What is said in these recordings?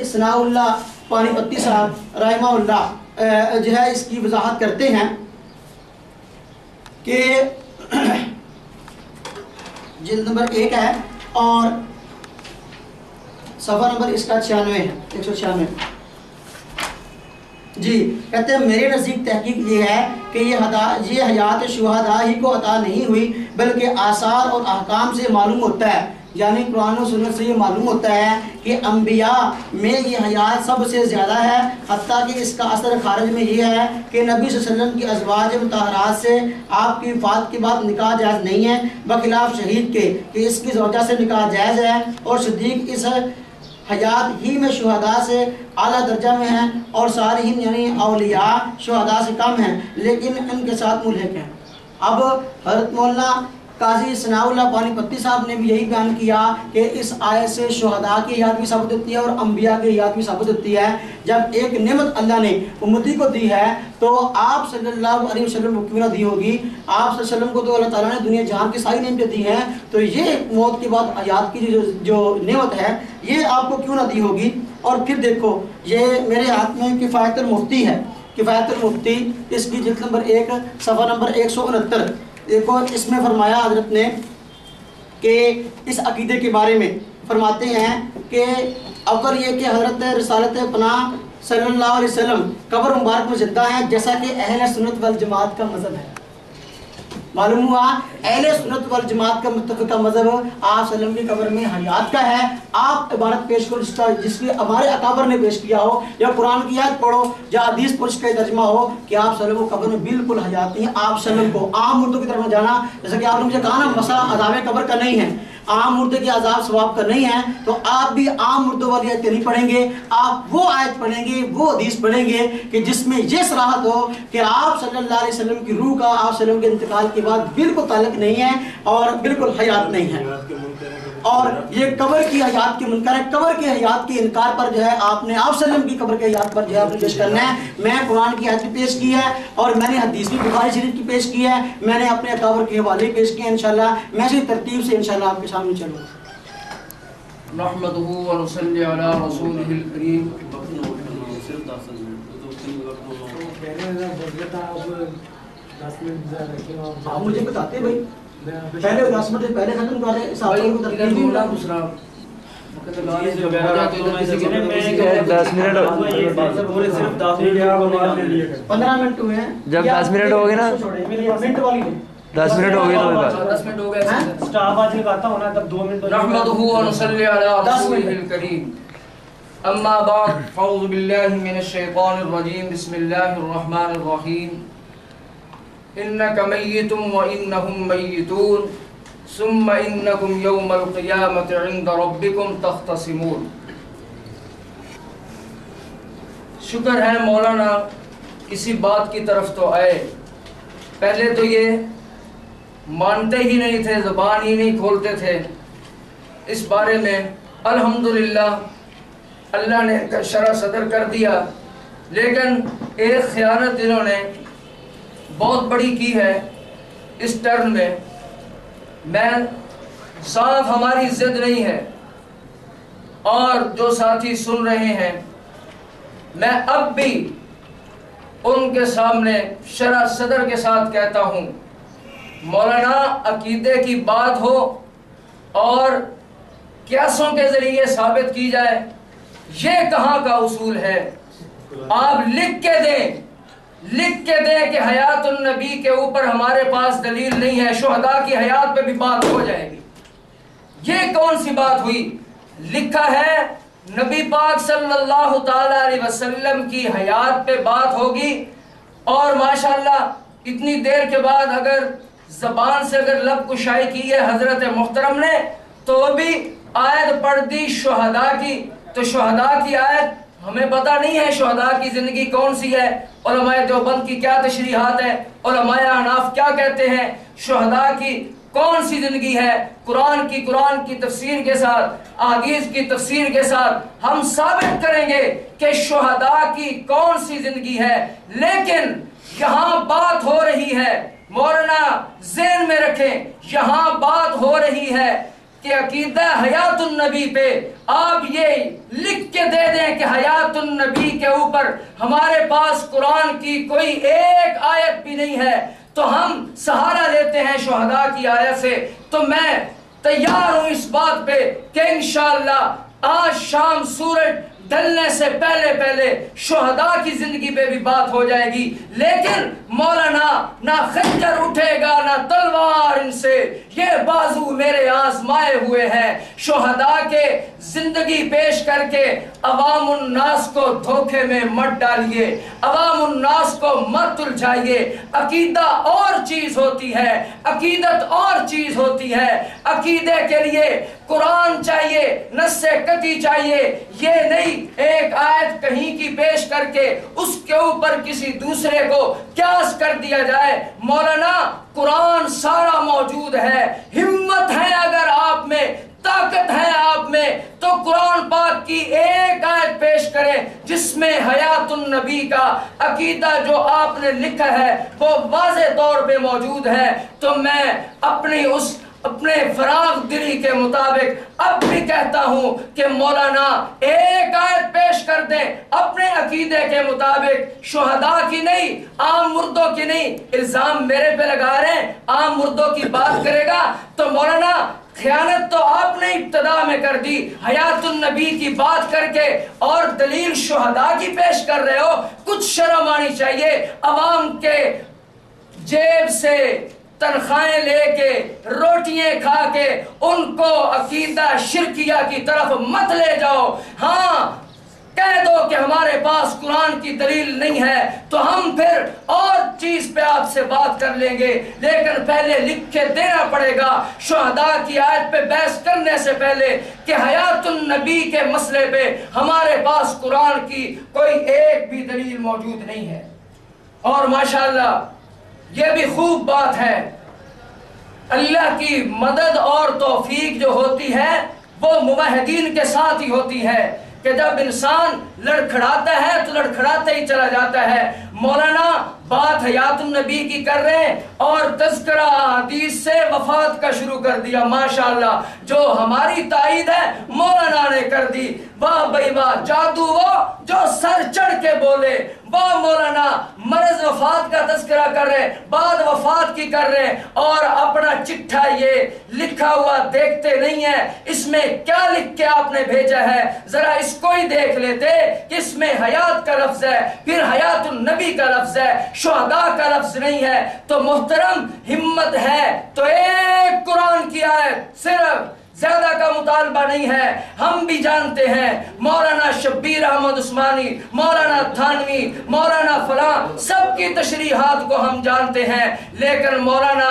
ثناء اللہ پانی پتی صاحب رحمہ اللہ جو ہے اس کی وضاحت کرتے ہیں کہ جلد نمبر 1 ہے اور صفحہ نمبر اس کا 96 ہے 196. جی کہتے ہیں میرے نزدیک تحقیق یہ ہے کہ یہ حیات شہداء ہی کو عطا نہیں ہوئی بلکہ آثار اور احکام سے معلوم ہوتا ہے، یعنی قرآن و سنت سے یہ معلوم ہوتا ہے کہ انبیاء میں یہ حیات سب سے زیادہ ہے، حتیٰ کہ اس کا اثر خارج میں یہ ہے کہ نبی صلی اللہ علیہ وسلم کی ازواج مطہرات سے آپ کی وفات کے بعد نکاح جائز نہیں ہے، بخلاف شہید کے کہ اس کی زوجہ سے نکاح جائز ہے، اور صدیق اس حیات ہی میں شہداء سے اعلیٰ درجہ میں ہیں، اور صالحین یعنی اولیاء شہداء سے کم ہیں لیکن ان کے ساتھ ملحق ہیں. اب حضرت مولانا قاضی ثناء اللہ پانی پتی صاحب نے بھی یہی بیان کیا کہ اس آیت سے شہداء کی حیات بھی ثابت ہوتی ہے اور انبیاء کی حیات بھی ثابت ہوتی ہے. جب ایک نعمت اللہ نے امتی کو دی ہے تو آپ صلی اللہ علیہ وسلم کو کیوں نہ دی ہوگی؟ آپ صلی اللہ علیہ وسلم کو تو اللہ تعالیٰ نے دنیا جہان کی ساری نعمتیں دی ہیں، تو یہ موت کے بعد حیات کی جو نعمت ہے یہ آپ کو کیوں نہ دی ہوگی؟ اور پھر دیکھو یہ میرے ہاتھ میں کفایت المفتی ہے، کفایت المفتی اس کی جلد نمبر 1 صفحہ نمبر 169. دیکھو اس میں فرمایا حضرت نے کہ اس عقیدے کے بارے میں فرماتے ہیں کہ اول یہ کہ حضرت رسالت پناہ صلی اللہ علیہ وسلم قبر مبارک میں زندہ ہیں، جیسا کہ اہل سنت والجماعت کا مذہب ہے. معلوم ہوا اہل سنت والجماعت کا متفقہ مذہب آپ صلی اللہ علیہ وسلم کی قبر میں حیات کا ہے. آپ عبارت پیش کرو جس کی ہمارے اکابر نے پیش کیا ہو، یا قرآن کی آیت پڑھو یا حدیث پرش کا ترجمہ ہو کہ آپ صلی اللہ علیہ وسلم قبر میں بالکل حیات نہیں. آپ صلی اللہ علیہ وسلم کو عام مردوں کی طرف جانا، جیسا کہ آپ نے مجھے کہا نا مسئلہ عذاب قبر کا نہیں ہے، عام مردے کے عذاب ثواب کا نہیں ہے، تو آپ بھی عام مردوں والی آیت نہیں پڑھیں گے، آپ وہ آیت پڑھیں گے، وہ حدیث پڑھیں گے کہ جس میں یہ صراحت ہو کہ آپ صلی اللہ علیہ وسلم کی روح کا آپ صلی اللہ علیہ وسلم کے انتقال کے بعد بالکل تعلق نہیں ہے اور بالکل حیات نہیں ہے. اور یہ قبر کی حیات کے منکر ہے. قبر کے حیات کے انکار پر جو ہے آپ نے آپ صلی اللہ علیہ وسلم کی قبر کے حیات پر جو ہے آپ نے پیش کرنا ہے. میں قرآن کی آیت پیش کی ہے اور میں نے حدیث بھی بخاری شریف کی پیش کی ہے، میں نے اپنے اکابر کے حوالے پیش کیے ہیں. انشاءاللہ میں اسی ترتیب سے انشاءاللہ آپ کے سامنے چلوں گا. نحمده ونصلي على رسوله الكريم. آپ مجھے بتاتے بھائی پہلے 10 منٹ پہلے ختم کر رہے ہیں، اس آپے کو ترتیب بولا دوسرا 15 منٹ ہوئے ہیں. جب 10 منٹ ہو گئے نا، 10 منٹ والی 10 منٹ ہو گئے تو 10 منٹ ہو گئے. سٹاف آج لگاتا ہونا تب 2 منٹ. نحمده ونصلي على رسوله الكريم. اما بعد فاعوذ بالله من الشيطان الرجيم. بسم الله الرحمن الرحيم. انك ميت وانهم ميتون ثم انكم يوم القيامة عند ربكم تختصمون. شکر ہے مولانا کسی بات کی طرف تو آئے. پہلے تو یہ مانتے ہی نہیں تھے، زبان ہی نہیں کھولتے تھے اس بارے میں. الحمدللہ اللہ نے شرح صدر کر دیا، لیکن ایک خیانت انہوں نے بہت بڑی کی ہے اس ٹرن میں. میں صاف ہماری ضد نہیں ہے، اور جو ساتھی سن رہے ہیں میں اب بھی ان کے سامنے شرح صدر کے ساتھ کہتا ہوں، مولانا عقیدے کی بات ہو اور قیاسوں کے ذریعے ثابت کی جائے، یہ کہاں کا اصول ہے؟ آپ لکھ کے دیں کہ حیات النبی کے اوپر ہمارے پاس دلیل نہیں ہے، شہداء کی حیات پہ بھی بات ہو جائے گی. یہ کون سی بات ہوئی؟ لکھا ہے نبی پاک صلی اللہ تعالی علیہ وسلم کی حیات پہ بات ہوگی، اور ماشاءاللہ اتنی دیر کے بعد اگر زبان سے اگر لب کشائی کی ہے حضرت محترم نے تو بھی آیت پڑھ دی شہداء کی. تو شہداء کی آیت ہمیں پتہ نہیں ہے شہداء کی زندگی کون سی ہے، علماء دیوبند کی کیا تشریحات ہے، علماء احناف کیا کہتے ہیں، شہداء کی کون سی زندگی ہے. قرآن کی تفسیر کے ساتھ، احادیث کی تفسیر کے ساتھ ہم ثابت کریں گے کہ شہداء کی کون سی زندگی ہے. لیکن یہاں بات ہو رہی ہے، مولانا ذہن میں رکھیں، یہاں بات ہو رہی ہے کہ عقیدہ حیات النبی پہ آپ یہ لکھ کے دے دیں کہ حیات النبی کے اوپر ہمارے پاس قرآن کی کوئی ایک آیت بھی نہیں ہے تو ہم سہارا لیتے ہیں شہداء کی آیت سے، تو میں تیار ہوں اس بات پہ کہ انشاءاللہ آج شام سورج ڈھلنے سے پہلے پہلے شہداء کی زندگی پہ بھی بات ہو جائے گی، لیکن مولانا نہ خنجر اٹھے گا نہ تلوار ان سے، یہ بازو میرے آزمائے ہوئے ہیں۔ شہداء کے زندگی پیش کر کے عوام الناس کو دھوکے میں مت ڈالیے، عوام الناس کو مت الجھائیے۔ عقیدہ اور چیز ہوتی ہے، عقیدت اور چیز ہوتی ہے۔ عقیدے کے لیے قرآن چاہیے، نص قطعی چاہیے، یہ نہیں ایک آیت کہیں کی پیش کر کے اس کے اوپر کسی دوسرے کو قیاس کر دیا جائے۔ مولانا قرآن سارا موجود ہے، ہمت ہے اگر آپ میں، طاقت ہے آپ میں، تو قرآن پاک کی ایک آیت پیش کریں جس میں حیات النبی کا عقیدہ جو آپ نے لکھا ہے وہ واضح طور پہ موجود ہے۔ تو میں اپنے فراغ دلی کے مطابق اب بھی کہتا ہوں کہ مولانا ایک آیت پیش کر دیں اپنے عقیدے کے مطابق، شہداء کی نہیں، عام مردوں کی نہیں۔ الزام میرے پہ لگا رہے ہیں عام مردوں کی بات کرے گا تو مولانا خیانت تو آپ نے ابتدا میں کر دی، حیات النبی کی بات کر کے اور دلیل شہداء کی پیش کر رہے ہو۔ کچھ شرم آنی چاہیے، عوام کے جیب سے تنخواہیں لے کے روٹیاں کھا کے ان کو عقیدہ شرکیہ کی طرف مت لے جاؤ۔ ہاں کہہ دو کہ ہمارے پاس قرآن کی دلیل نہیں ہے تو ہم پھر اور چیز پہ آپ سے بات کر لیں گے، لیکن پہلے لکھ کے دینا پڑے گا شہداء کی آیت پہ بحث کرنے سے پہلے کہ حیات النبی کے مسئلے پہ ہمارے پاس قرآن کی کوئی ایک بھی دلیل موجود نہیں ہے۔ اور ماشاءاللہ یہ بھی خوب بات ہے، اللہ کی مدد اور توفیق جو ہوتی ہے وہ موحدین کے ساتھ ہی ہوتی ہے کہ جب انسان لڑکھڑاتا ہے تو لڑکھڑاتے ہی چلا جاتا ہے۔ مولانا بات حیات النبی کی کر رہے ہیں اور تذکرہ حدیث سے وفات کا شروع کر دیا۔ ماشاءاللہ جو ہماری تائید ہے مولانا نے کر دی۔ واہ بھائی واہ، جادو وہ جو سر چڑھ کے بولے، واہ مولانا مرض وفات کا تذکرہ کر رہے، بعد وفات کی کر رہے اور اپنا چٹھا یہ لکھا ہوا دیکھتے نہیں ہے اس میں کیا لکھ کے آپ نے بھیجا ہے، ذرا اس کو ہی دیکھ لیتے کہ اس میں حیات کا لفظ ہے، پھر حیات النبی کا لفظ ہے، شہداء کا لفظ نہیں ہے۔ تو محترم ہمت ہے تو ایک قرآن کی آیت، صرف زیادہ کا مطالبہ نہیں ہے۔ ہم بھی جانتے ہیں مولانا شبیر احمد عثمانی، مولانا تھانوی، مولانا فلاں سب کی تشریحات کو ہم جانتے ہیں، لیکن مولانا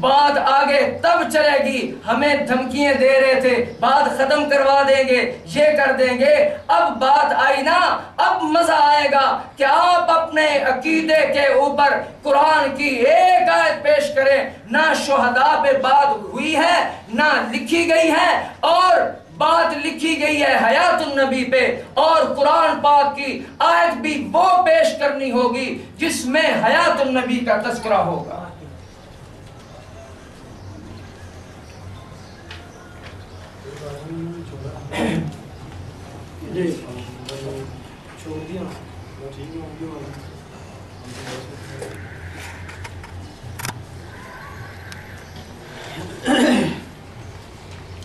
بات آگے تب چلے گی، ہمیں دھمکیاں دے رہے تھے بات ختم کروا دیں گے، یہ کر دیں گے، اب بات آئی نا، اب مزہ آئے گا کہ آپ اپنے عقیدے کے اوپر قرآن کی ایک آیت پیش کریں۔ نہ شہداء پہ بات ہوئی ہے نہ لکھی گئی ہے، اور بات لکھی گئی ہے حیات النبی پہ، اور قرآن پاک کی آیت بھی وہ پیش کرنی ہوگی جس میں حیات النبی کا تذکرہ ہوگا۔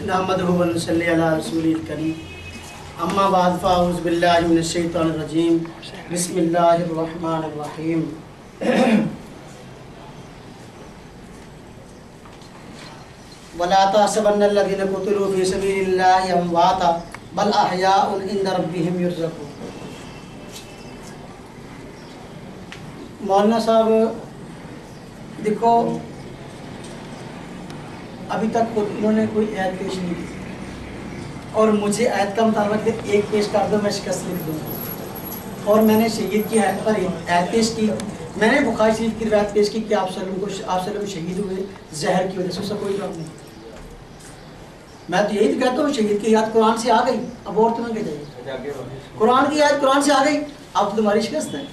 نحمدہ و نصلی علی رسولہ الکریم، اما بعد فاعوذ باللہ من الشیطان الرجیم، بسم اللہ الرحمن الرحیم۔ وَلَا تَحْسَبَنَّ الَّذِينَ قُتِلُوا فِي سَبِيلِ اللَّهِ أَمْوَاتًا بَلْ أَحْيَاءٌ عِندَ رَبِّهِمْ يُرْزَقُونَ۔ مولانا صاحب دیکھو ابھی تک انہوں نے کوئی آیت پیش نہیں کی، اور مجھے آیت کا مطالبہ کہ ایک پیش کر دو میں شکست لکھ دوں، اور میں نے شہید کی آیت پر آیت پیش کی، میں نے بخاری شریف کی روایت پیش کی کہ آپ وسلم شہید ہوئے زہر کی وجہ سے، اس کا کوئی جواب نہیں۔ میں تو یہی تو کہتا ہوں شہید کی آیت قرآن سے آ گئی، اب اور تمہیں کیا چاہیے؟ قرآن کی آیت قرآن سے آ گئی، اب تو تمہاری شکست ہے،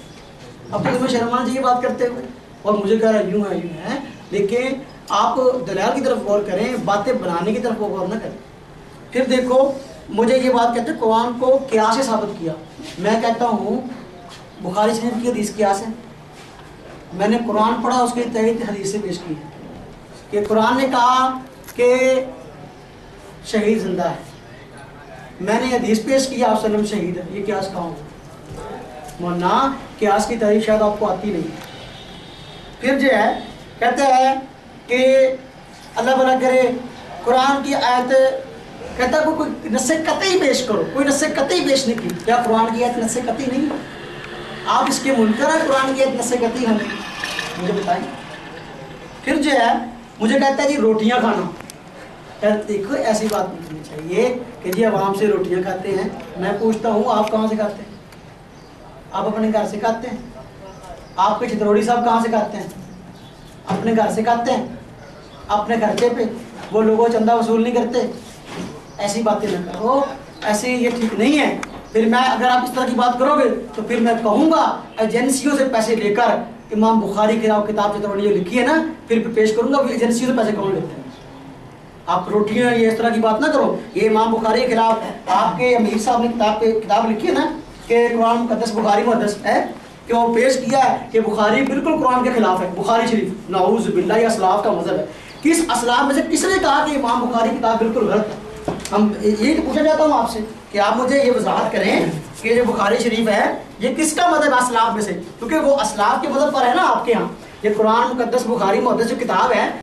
اب تو تمہیں شرم آنا چاہیے بات کرتے ہوئے، اور مجھے کہہ رہا یوں ہے یوں ہے۔ لیکن آپ دلائل کی طرف غور کریں، باتیں بنانے کی طرف غور نہ کریں۔ پھر دیکھو مجھے یہ بات کہتے ہیں قرآن کو قیاس سے ثابت کیا، میں کہتا ہوں بخاری شریف کی حدیث قیاس ہے، میں نے قرآن پڑھا اس کی تائید حدیث سے پیش کی ہے کہ قرآن نے کہا کہ شہید زندہ ہے، میں نے حدیث پیش کی آپ وسلم شہید ہے، یہ قیاس کہاں ہو؟ مولانا قیاس کی تاریخ شاید آپ کو آتی نہیں۔ پھر جو ہے کہتے ہیں کہ اللہ بنا کرے قرآن کی آیت کہتا ہے کوئی نص قطعی پیش کرو، کوئی نص قطعی پیش نہیں کی، کیا قرآن کی آیت نص قطعی نہیں؟ آپ اس کے منکر ہیں قرآن کی آیت نص قطعی ہوں، مجھے بتائیں۔ پھر جو ہے مجھے کہتا ہے جی روٹیاں کھانا، دیکھو ایسی بات نہیں کرنی چاہیے کہ جی عوام سے روٹیاں کھاتے ہیں۔ میں پوچھتا ہوں آپ کہاں سے کھاتے ہیں؟ آپ اپنے گھر سے کھاتے ہیں؟ آپ کے چتروڑی صاحب کہاں سے کھاتے ہیں؟ اپنے گھر سے کھاتے ہیں، اپنے خرچے پہ، وہ لوگوں چندہ وصول نہیں کرتے۔ ایسی باتیں نہ کرو، ایسے یہ ٹھیک نہیں ہے۔ پھر میں اگر آپ اس طرح کی بات کرو گے تو پھر میں کہوں گا ایجنسیوں سے پیسے لے کر امام بخاری کی کتاب چتروڑی جو لکھی ہے نا، پھر پیش کروں گا وہ ایجنسیوں سے پیسے کون لیتے ہیں؟ آپ روٹیاں یہ اس طرح کی بات نہ کرو۔ یہ امام بخاری کے خلاف آپ کے امیر صاحب نے کتاب لکھی ہے نا کہ قرآن مقدس بخاری مقدس ہے، کہ وہ پیش کیا ہے کہ بخاری بالکل قرآن کے خلاف ہے۔ بخاری شریف نعوذ باللہ یہ اسلاف کا مذہب ہے۔ کس اسلاف میں سے کس نے کہا کہ امام بخاری کتاب بالکل غلط ہے؟ ہم یہی تو پوچھنا چاہتا ہوں آپ سے کہ آپ مجھے یہ وضاحت کریں کہ جو بخاری شریف ہے یہ کس کا مذہب ہے اسلاف میں سے، کیونکہ وہ اسلاف کے مذہب پر ہے نا آپ کے ہاں۔ یہ قرآن مقدس بخاری مقدس جو کتاب ہے